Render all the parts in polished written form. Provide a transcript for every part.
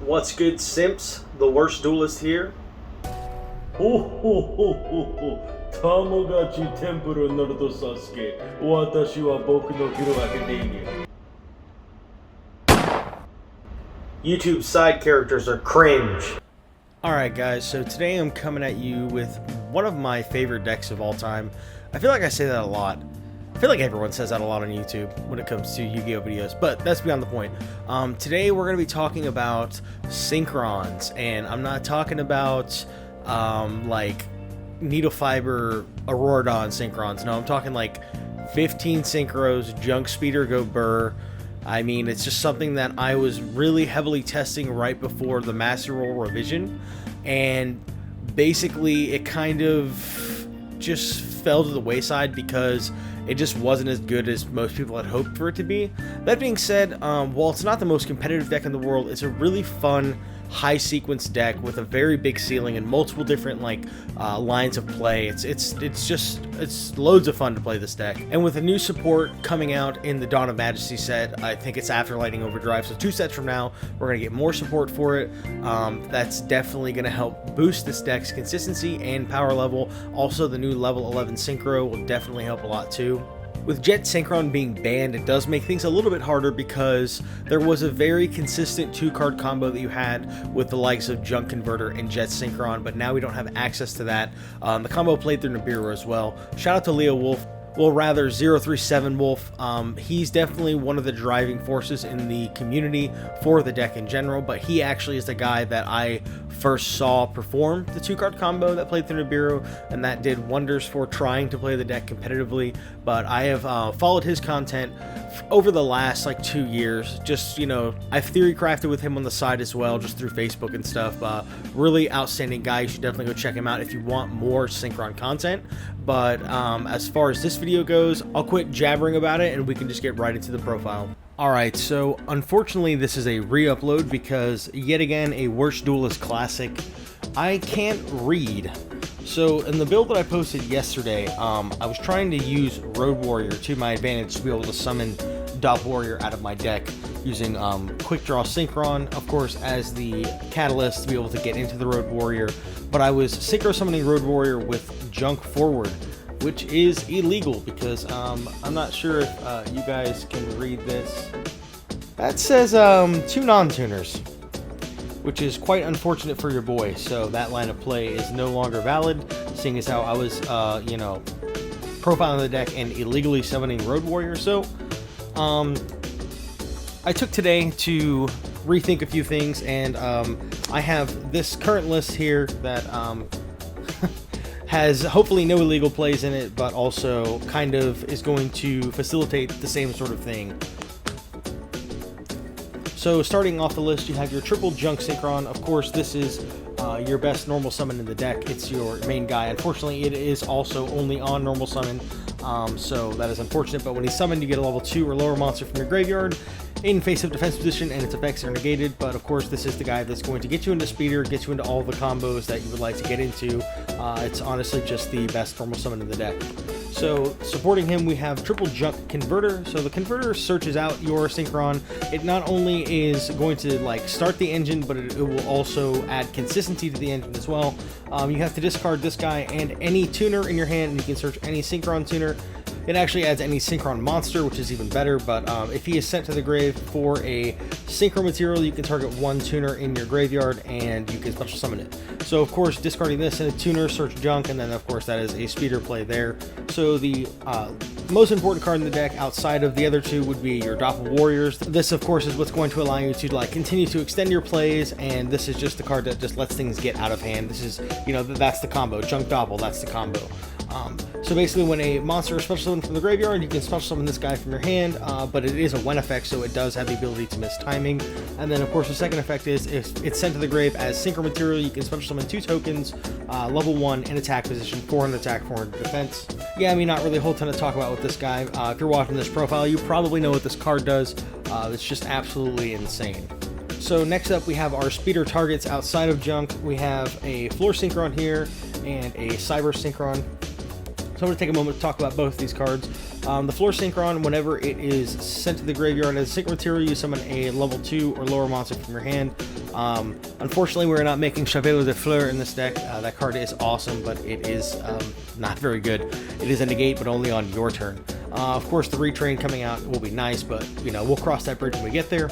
What's good, simps? The worst duelist here. ほほほほほ友達テンプルナルトサスケ私は僕のヒロアカデミア YouTube side characters are cringe. Alright guys, so today I'm coming at you with one of my favorite decks of all time. I feel like I say that a lot. I feel like everyone says that a lot on YouTube when it comes to Yu-Gi-Oh videos, but that's beyond the point. Today we're going to be talking about Synchrons, and I'm not talking about like needle fiber Auroradon Synchrons. No, I'm talking like 15 Synchros, Junk Speeder Go Burr. I mean, it's just something that I was really heavily testing right before the Master Roll revision, and basically it kind of just fell to the wayside because it just wasn't as good as most people had hoped for it to be. That being said, while it's not the most competitive deck in the world, it's a really fun high sequence deck with a very big ceiling and multiple different lines of play. It's loads of fun to play this deck. And with a new support coming out in the Dawn of Majesty set, I think it's after Lightning Overdrive, so 2 sets from now we're gonna get more support for it. That's definitely gonna help boost this deck's consistency and power level. Also, the new level 11 Synchro will definitely help a lot too. With Jet Synchron being banned, it does make things a little bit harder because there was a very consistent 2-card combo that you had with the likes of Junk Converter and Jet Synchron, but now we don't have access to that. The combo played through Nibiru as well. Shout out to Leo Wolf. Well, rather 037 Wolf. He's definitely one of the driving forces in the community for the deck in general, but he actually is the guy that I first saw perform the 2-card combo that played through Nibiru, and that did wonders for trying to play the deck competitively. But I have followed his content over the last 2 years. Just, I've theory crafted with him on the side as well, just through Facebook and stuff. Really outstanding guy. You should definitely go check him out if you want more Synchron content. But as far as this video goes, I'll quit jabbering about it and we can just get right into the profile. Alright, so unfortunately this is a re-upload because yet again a Worst Duelist Classic. I can't read. So in the build that I posted yesterday, I was trying to use Road Warrior to my advantage to be able to summon DOPPEL Warrior out of my deck using Quick Draw Synchron, of course, as the catalyst to be able to get into the Road Warrior. But I was Synchro summoning Road Warrior with Junk Forward, which is illegal because I'm not sure if you guys can read this. That says 2 non-tuners, which is quite unfortunate for your boy. So that line of play is no longer valid, seeing as how I was, profiling the deck and illegally summoning Road Warrior. So I took today to rethink a few things, and I have this current list here that has hopefully no illegal plays in it, but also kind of is going to facilitate the same sort of thing. So starting off the list, you have your triple Junk Synchron. Of course, this is your best normal summon in the deck. It's your main guy. Unfortunately, it is also only on normal summon, so that is unfortunate. But when he's summoned, you get a level 2 or lower monster from your graveyard in face-up defense position, and its effects are negated. But of course, this is the guy that's going to get you into speeder, get you into all the combos that you would like to get into. It's honestly just the best normal summon in the deck. So supporting him, we have triple Junk Converter. So the Converter searches out your Synchron. It not only is going to start the engine, but it will also add consistency to the engine as well. You have to discard this guy and any tuner in your hand, and you can search any Synchron tuner. It actually adds any Synchron monster, which is even better, but if he is sent to the grave for a Synchro material, you can target 1 tuner in your graveyard and you can special summon it. So of course, discarding this and a tuner, search Junk, and then of course that is a speeder play there. So the most important card in the deck outside of the other 2 would be your DOPPEL Warriors. This of course is what's going to allow you to continue to extend your plays, and this is just the card that just lets things get out of hand. This is, that's the combo. Junk DOPPEL, that's the combo. So basically, when a monster is special summoned from the graveyard, you can special summon this guy from your hand, but it is a when effect, so it does have the ability to miss timing. And then, of course, the second effect is if it's sent to the grave as Synchro material, you can special summon 2 tokens, level 1 in attack position, 400 attack, 400 defense. Yeah, I mean, not really a whole ton to talk about with this guy. If you're watching this profile, you probably know what this card does. It's just absolutely insane. So next up, we have our speeder targets outside of Junk. We have a Floor Synchron here and a Cyber Synchron. So I'm going to take a moment to talk about both these cards. The Floor Synchron, whenever it is sent to the graveyard as a synchro material, you summon a level 2 or lower monster from your hand. Unfortunately, we're not making Chevalier de Fleur in this deck. That card is awesome, but it is not very good. It is a negate, but only on your turn. Of course, the retrain coming out will be nice, but we'll cross that bridge when we get there.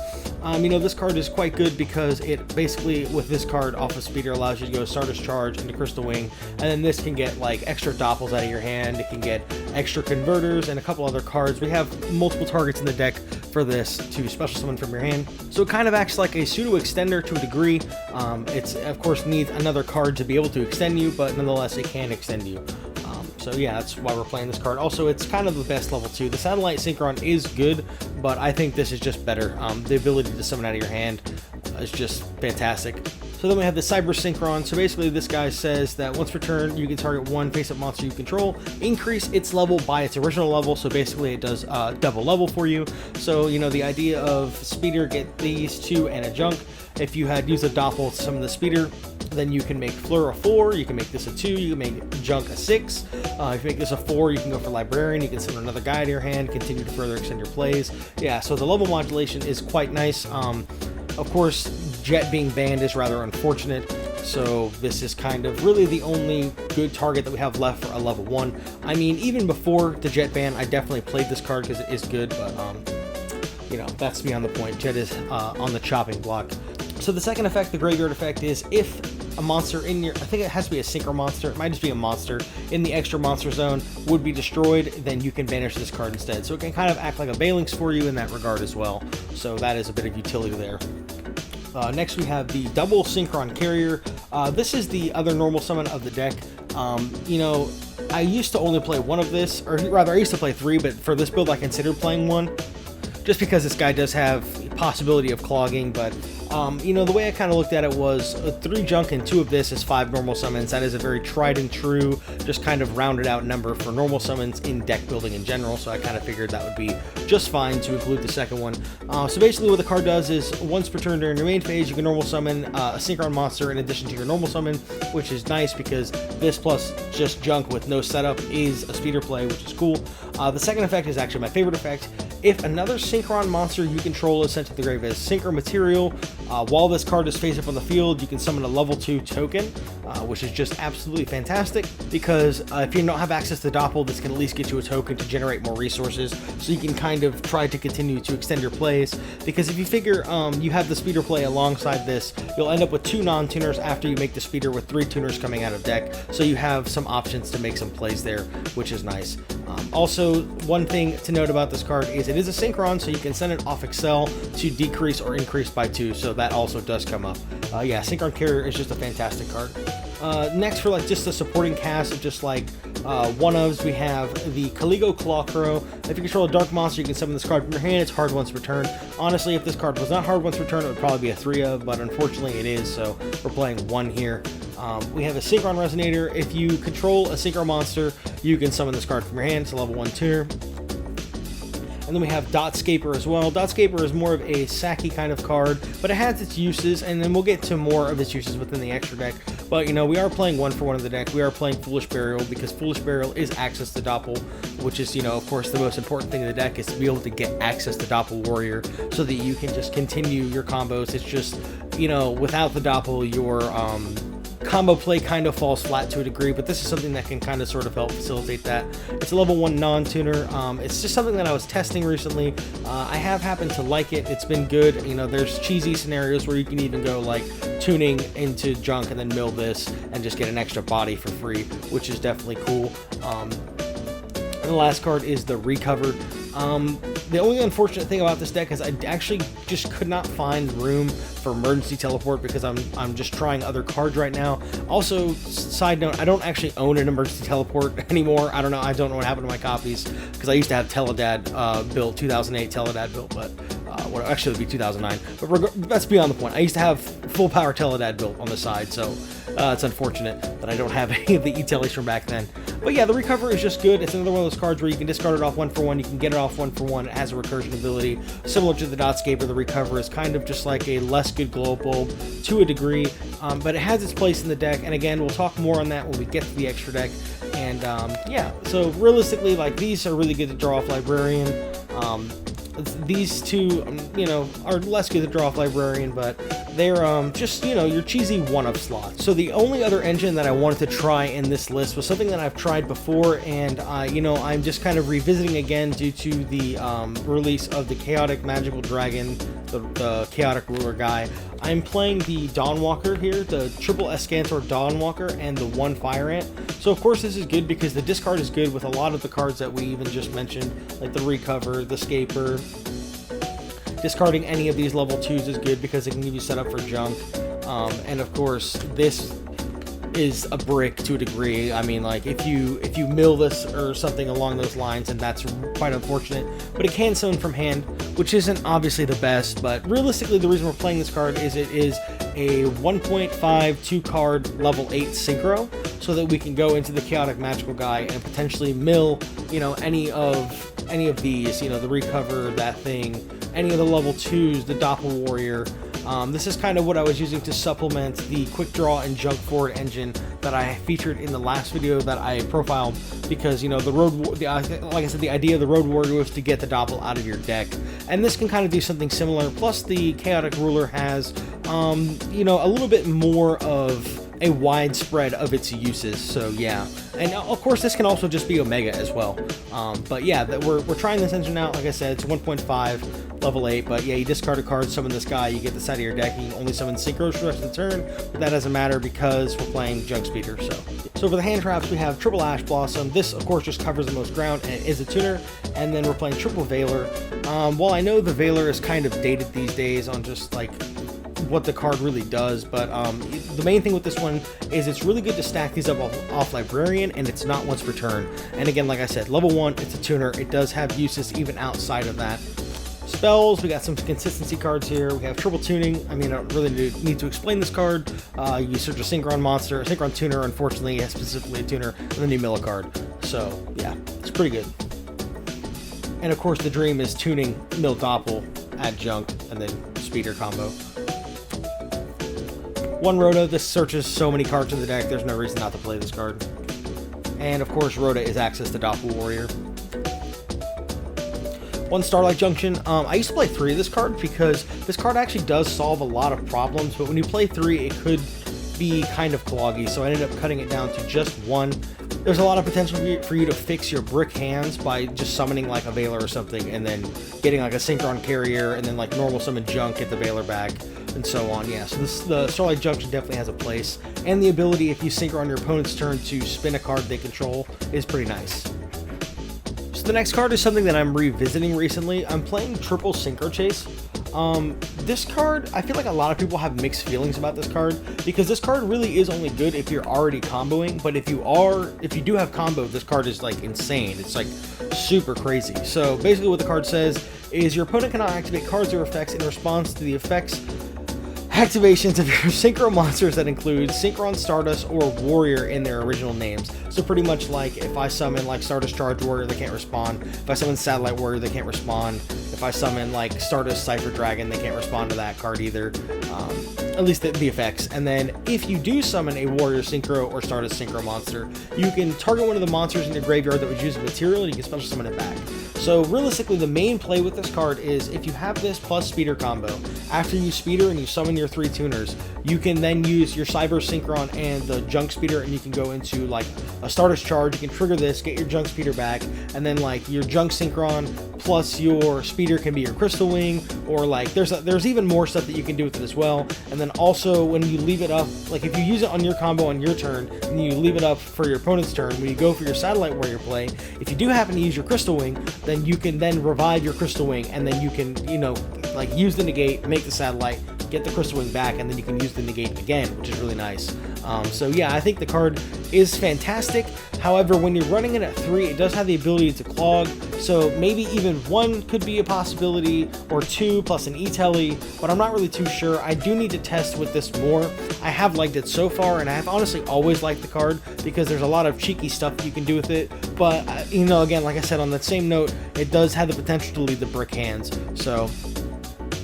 This card is quite good because it basically, with this card off of Speeder, allows you to go Stardust Charge into Crystal Wing, and then this can get like extra Doppels out of your hand. It can get extra Converters and a couple other cards. We have multiple targets in the deck for this to special summon from your hand, so it kind of acts like a pseudo extender to a degree. It's of course needs another card to be able to extend you, but nonetheless it can extend you. So yeah, that's why we're playing this card. Also, it's kind of the best level 2. The Satellite Synchron is good, but I think this is just better. The ability to summon out of your hand is just fantastic. So then we have the Cyber Synchron. So basically this guy says that once per turn, you can target one face-up monster you control, increase its level by its original level. So basically it does double level for you. So, the idea of Speeder, get these two and a junk. If you had used a Doppel to summon the Speeder, then you can make Fleur a 4, you can make this a 2, you can make Junk a 6. If you make this a 4, you can go for Librarian, you can send another guy to your hand, continue to further extend your plays. Yeah, so the level modulation is quite nice. Of course, Jet being banned is rather unfortunate, so this is kind of really the only good target that we have left for a level 1. I mean, even before the Jet ban, I definitely played this card because it is good, but that's beyond the point. Jet is on the chopping block. So the second effect, the Graveyard effect, is if a monster in your, I think it has to be a Synchro monster, it might just be a monster, in the extra monster zone would be destroyed, then you can banish this card instead. So it can kind of act like a Balance for you in that regard as well. So that is a bit of utility there. Next we have the Double Synchron Carrier. This is the other normal summon of the deck. I used to only play one of this, or rather I used to play 3, but for this build I considered playing 1. Just because this guy does have possibility of clogging, but the way I kind of looked at it was 3 junk and 2 of this is 5 normal summons. That is a very tried and true, just kind of rounded out number for normal summons in deck building in general, so I kind of figured that would be just fine to include the second one. So basically what the card does is once per turn during your main phase, you can normal summon a Synchron monster in addition to your normal summon, which is nice because this plus just junk with no setup is a speeder play, which is cool. The second effect is actually my favorite effect. If another Synchron monster you control is sent to the grave as Synchro material, while this card is face up on the field, you can summon a level 2 token, which is just absolutely fantastic because if you don't have access to Doppel, this can at least get you a token to generate more resources, so you can kind of try to continue to extend your plays. Because if you figure you have the speeder play alongside this, you'll end up with 2 non-tuners after you make the speeder with 3 tuners coming out of deck, so you have some options to make some plays there, which is nice. Also, one thing to note about this card is it is a Synchron, so you can send it off Excel to decrease or increase by 2, so that also does come up. Yeah, Synchron Carrier is just a fantastic card. Next, for like just the supporting cast of just like one-ofs, we have the Caligo Clawcrow. If you control a dark monster, you can summon this card from your hand. It's hard once per turn. Honestly, if this card was not hard once per turn, it would probably be a 3-of, but unfortunately it is, so we're playing 1 here. We have a Sacrum Resonator. If you control a Synchro monster, you can summon this card from your hand. It's a level 1 tuner. And then we have Dotscaper as well. Dotscaper is more of a sacky kind of card, but it has its uses, and then we'll get to more of its uses within the extra deck. But, we are playing 1 for 1 of the deck. We are playing Foolish Burial because Foolish Burial is access to Doppel, which is, of course, the most important thing in the deck is to be able to get access to Doppel Warrior so that you can just continue your combos. It's just, without the Doppel, your combo play kind of falls flat to a degree, but this is something that can kind of sort of help facilitate that. It's a level 1 non-tuner. It's just something that I was testing recently. I have happened to like it. It's been good. There's cheesy scenarios where you can even go like tuning into junk and then mill this and just get an extra body for free, which is definitely cool. And the last card is the Recover. The only unfortunate thing about this deck is I actually just could not find room for emergency teleport because I'm just trying other cards right now. Also, side note, I don't actually own an emergency teleport anymore. I don't know what happened to my copies because I used to have Teledad built, 2008 Teledad built, but actually it would be 2009. But that's beyond the point. I used to have full power Teledad built on the side, so it's unfortunate that I don't have any of the e-teles from back then. But yeah, the Recover is just good. It's another one of those cards where you can discard it off 1 for 1, you can get it off 1 for 1. It has a recursion ability. Similar to the Dotscaper, the Recover is kind of just like a less good glow bulb to a degree, but it has its place in the deck, and again, we'll talk more on that when we get to the extra deck. And yeah, so realistically, like, these are really good to draw off Librarian. These two, you know, are less good to draw off Librarian, but they're just, you know, your cheesy one-up slots. So the only other engine that I wanted to try in this list was something that I've tried before, and you know, I'm just kind of revisiting again due to the release of the Chaotic Magical Dragon, the Chaotic Ruler guy. I'm playing the Dawnwalker here, the triple Escantor Dawnwalker and the 1 Fire Ant. So of course this is good because the discard is good with a lot of the cards that we even just mentioned, like the Recover, the Scaper. Discarding any of these level 2s is good because it can give you set up for junk. And of course this is a brick to a degree. I mean, like, if you mill this or something along those lines, and that's quite unfortunate, but it can summon from hand, which isn't obviously the best, but realistically the reason we're playing this card is it is a 1.5 2-card level 8 synchro, so that we can go into the Chaotic Magical guy and potentially mill, you know, any of these, you know, the Recover, that thing, any of the level 2s, the DOPPEL Warrior. This is kind of what I was using to supplement the quick draw and junk forward engine that I featured in the last video that I profiled, because, you know, like I said, the idea of the Road Warrior was to get the DOPPEL out of your deck, and this can kind of do something similar. Plus the Chaotic Ruler has, you know, a little bit more of a widespread of its uses, so yeah. And of course this can also just be Omega as well, but yeah, we're trying this engine out. Like I said, it's 1.5 level 8, but yeah, you discard a card, summon this guy, you get this out of your deck, you can only summon Synchro for the rest of the turn, but that doesn't matter because we're playing Junk Speeder. So for the hand traps, we have triple Ash Blossom. This of course just covers the most ground and it is a tuner, and then we're playing triple Veiler. While I know the Veiler is kind of dated these days on just like what the card really does, but the main thing with this one is it's really good to stack these up off Librarian, and it's not once per turn. And again, like I said, level 1, it's a tuner. It does have uses even outside of that. Spells, we got some consistency cards here. We have triple tuning. I mean, I don't really need to explain this card. You search a Synchron monster, a Synchron tuner, unfortunately, has specifically a tuner, and then you mill a card. So yeah, it's pretty good. And of course, the dream is tuning, mill DOPPEL, add junk, and then speeder combo. 1 Rhoda, this searches so many cards in the deck, there's no reason not to play this card. And of course, Rhoda is access to DOPPEL Warrior. 1 Starlight Junction. I used to play 3 of this card because this card actually does solve a lot of problems, but when you play 3, it could be kind of cloggy, so I ended up cutting it down to just 1. There's a lot of potential for you to fix your brick hands by just summoning like a Veiler or something, and then getting like a Synchron Carrier, and then like normal summon junk, get the Veiler back, and so on. Yeah, so the Starlight Junction definitely has a place, and the ability, if you synchro on your opponent's turn, to spin a card they control is pretty nice. So the next card is something that I'm revisiting recently. I'm playing Triple Synchro Chase. This card, I feel like a lot of people have mixed feelings about this card, because this card really is only good if you're already comboing, but if you do have combo, this card is like insane. It's like super crazy. So basically what the card says is your opponent cannot activate cards or effects in response to the effects activations of your synchro monsters that include Synchron, Stardust, or Warrior in their original names. So pretty much like if I summon like Discharge Warrior, they can't respond. If I summon Satellite Warrior, they can't respond. If I summon like Stardust Cypher Dragon, they can't respond to that card either. At least the effects. And then if you do summon a Warrior Synchro or Stardust Synchro monster, you can target one of the monsters in your graveyard that was using material, and you can special summon it back. So realistically, the main play with this card is if you have this plus Speeder combo, after you Speeder and you summon your 3 tuners, you can then use your Cyber Synchron and the Junk Speeder, and you can go into like a Stardust Charge. You can trigger this, get your Junk Speeder back, and then like your Junk Synchron plus your Speeder can be your Crystal Wing, or like there's even more stuff that you can do with it as well. And then also when you leave it up, like if you use it on your combo on your turn, and you leave it up for your opponent's turn, when you go for your Satellite Warrior play, if you do happen to use your Crystal Wing, then you can then revive your Crystal Wing, and then you can, you know, like use the negate, make the satellite, get the Crystal Wing back, and then you can use the negate again, which is really nice. So yeah, I think the card is fantastic. However, when you're running it at 3, it does have the ability to clog, so maybe even 1 could be a possibility, or 2 plus an E-Telly, but I'm not really too sure. I do need to test with this more. I have liked it so far, and I have honestly always liked the card because there's a lot of cheeky stuff you can do with it, but you know, again, like I said, on that same note, it does have the potential to leave the brick hands. So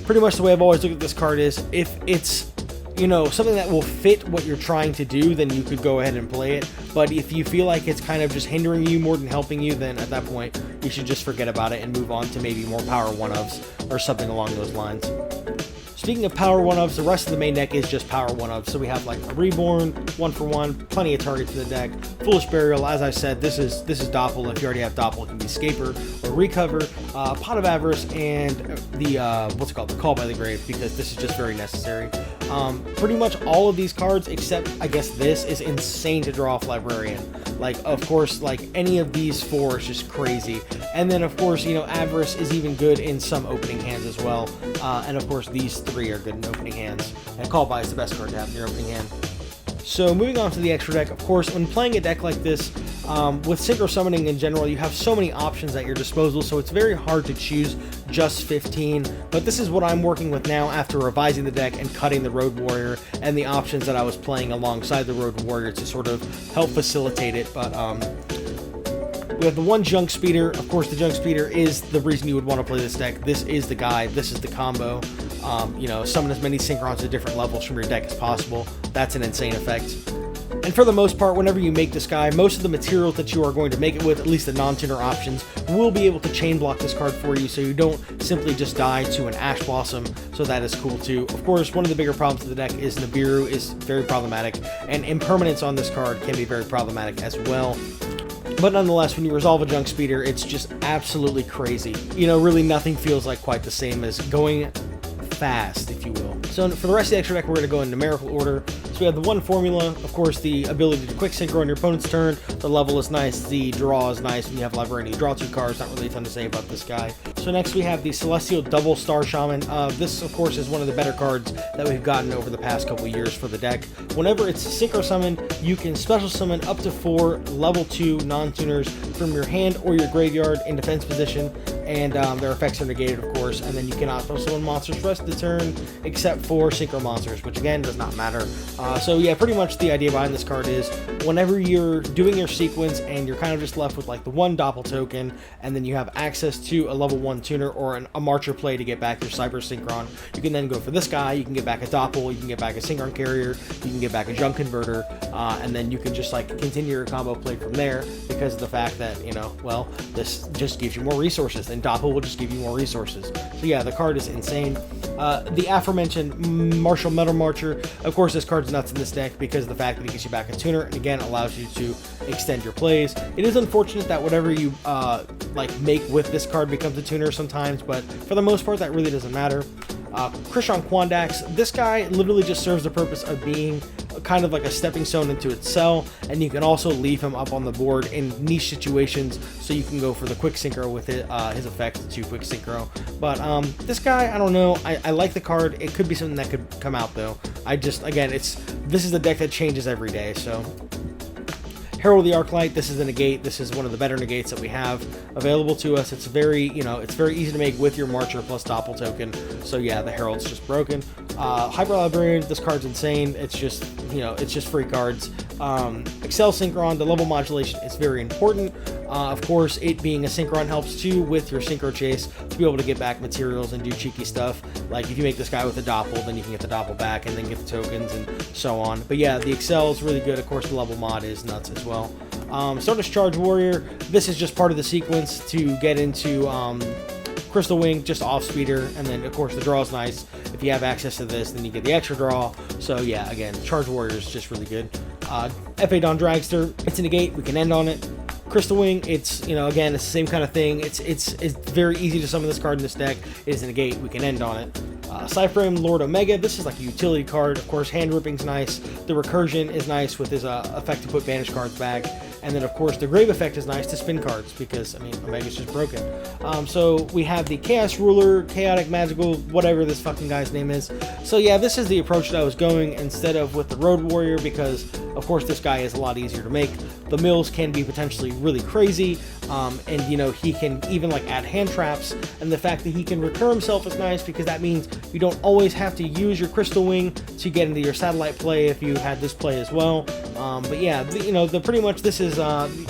pretty much the way I've always looked at this card is if it's you know, something that will fit what you're trying to do, then you could go ahead and play it. But if you feel like it's kind of just hindering you more than helping you, then at that point you should just forget about it and move on to maybe more power 1-ofs or something along those lines. Speaking of power 1-ofs, the rest of the main deck is just power 1-ofs. So we have like a Reborn, 1-for-1, plenty of targets in the deck. Foolish Burial, as I said, this is Doppel. If you already have Doppel, it can be Scaper or Recover, Pot of Avarice, and the the Call by the Grave, because this is just very necessary. Pretty much all of these cards, except I guess this, is insane to draw off Librarian. Like, of course, like any of these 4 is just crazy. And then, of course, you know, Avarice is even good in some opening hands as well. And of course, these 3 are good in opening hands. And Call by is the best card to have in your opening hand. So moving on to the extra deck, of course, when playing a deck like this, with Synchro Summoning in general, you have so many options at your disposal, so it's very hard to choose just 15, but this is what I'm working with now after revising the deck and cutting the Road Warrior and the options that I was playing alongside the Road Warrior to sort of help facilitate it. But we have the 1 Junk Speeder. Of course, the Junk Speeder is the reason you would want to play this deck. This is the guy, this is the combo. You know, summon as many Synchrons at different levels from your deck as possible. That's an insane effect. And for the most part, whenever you make this guy, most of the materials that you are going to make it with, at least the non-tuner options, will be able to chain block this card for you, so you don't simply just die to an Ash Blossom, so that is cool too. Of course, one of the bigger problems with the deck is Nibiru is very problematic, and impermanence on this card can be very problematic as well. But nonetheless, when you resolve a Junk Speeder, it's just absolutely crazy. You know, really nothing feels like quite the same as going fast, if you will. So for the rest of the extra deck, we're going to go in numerical order. So we have the 1 Formula, of course, the ability to quick synchro on your opponent's turn. The level is nice, the draw is nice. When you have Librarian, you draw 2 cards. Not really a ton to say about this guy. So next we have the Celestial Double Star Shaman. This, of course, is one of the better cards that we've gotten over the past couple years for the deck. Whenever it's Synchro Summon, you can special summon up to 4 level 2 non-tuners from your hand or your graveyard in defense position, and their effects are negated, of course, and then you cannot special summon monsters for the rest of the turn except for Synchro monsters, which again does not matter. So yeah, pretty much the idea behind this card is whenever you're doing your sequence and you're kind of just left with like the 1 Doppel token, and then you have access to a level 1 tuner or a Marcher play to get back your Cyber Synchron, you can then go for this guy. You can get back a Doppel, you can get back a Synchron Carrier, you can get back a Junk Converter, and then you can just like continue your combo play from there, because of the fact that, you know, well, this just gives you more resources, and Doppel will just give you more resources. So yeah, the card is insane. The aforementioned Martial Metal Marcher, of course, this card's nuts in this deck because of the fact that it gets you back a tuner, and again allows you to extend your plays. It is unfortunate that whatever you like make with this card becomes a tuner sometimes, but for the most part that really doesn't matter. Krishan Quandax, this guy literally just serves the purpose of being kind of like a stepping stone into its cell, and you can also leave him up on the board in niche situations, so you can go for the quick synchro with it, his effect to quick synchro. But this guy, I don't know, I like the card. It could be something that could come out though. Again, this is the deck that changes every day. So Herald of the Arclight, this is a negate. This is one of the better negates that we have available to us. It's very, you know, it's very easy to make with your Marcher plus Doppel token. So yeah, the Herald's just broken. Hyper Librarian, this card's insane. It's just, you know, it's just free cards. Excel Synchron, the level modulation is very important. Of course, it being a Synchron helps too with your Synchro Chase to be able to get back materials and do cheeky stuff. Like if you make this guy with a Doppel, then you can get the Doppel back and then get the tokens and so on. But yeah, the Excel is really good. Of course, the level mod is nuts as well. So Discharge Warrior, this is just part of the sequence to get into Crystal Wing, just off speeder, and then of course the draw is nice. If you have access to this, then you get the extra draw. So yeah, again, Charge Warrior is just really good. F.A. Dawn Dragster, it's a negate, we can end on it. Crystal Wing, it's, you know, again, it's the same kind of thing. It's very easy to summon this card in this deck. It is a negate, we can end on it. Cyframe Lord Omega, this is like a utility card. Of course, hand ripping's nice. The recursion is nice with his effect to put banished cards back. And then, of course, the grave effect is nice to spin cards because, I mean, Omega's just broken. So we have the Chaos Ruler, Chaotic Magical, whatever this fucking guy's name is. So yeah, this is the approach that I was going instead of with the Road Warrior because, of course, this guy is a lot easier to make. The mills can be potentially really crazy, and you know, he can even like add hand traps, and the fact that he can recur himself is nice because that means you don't always have to use your Crystal Wing to get into your satellite play if you had this play as well. But yeah, you know, pretty much this is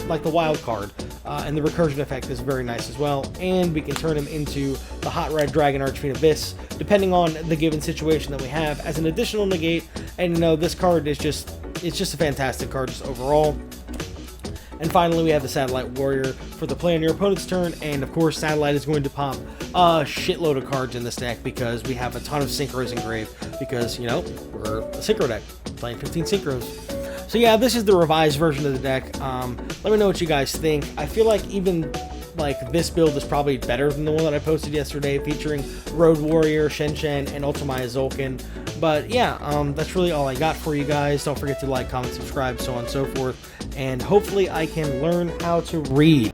like the wild card. and the recursion effect is very nice as well. And we can turn him into the Hot Red Dragon Archfiend Abyss, depending on the given situation that we have, as an additional negate. And you know, this card is it's just a fantastic card just overall. And finally, we have the Satellite Warrior for the play on your opponent's turn, and of course, Satellite is going to pop a shitload of cards in this deck because we have a ton of Synchros engraved, because, you know, we're a Synchro deck, playing 15 Synchros. So yeah, this is the revised version of the deck. Let me know what you guys think. I feel like even like this build is probably better than the one that I posted yesterday, featuring Road Warrior, Shen Shen, and Ultimaya Zolkin. But yeah, that's really all I got for you guys. Don't forget to like, comment, subscribe, so on and so forth. And hopefully I can learn how to read.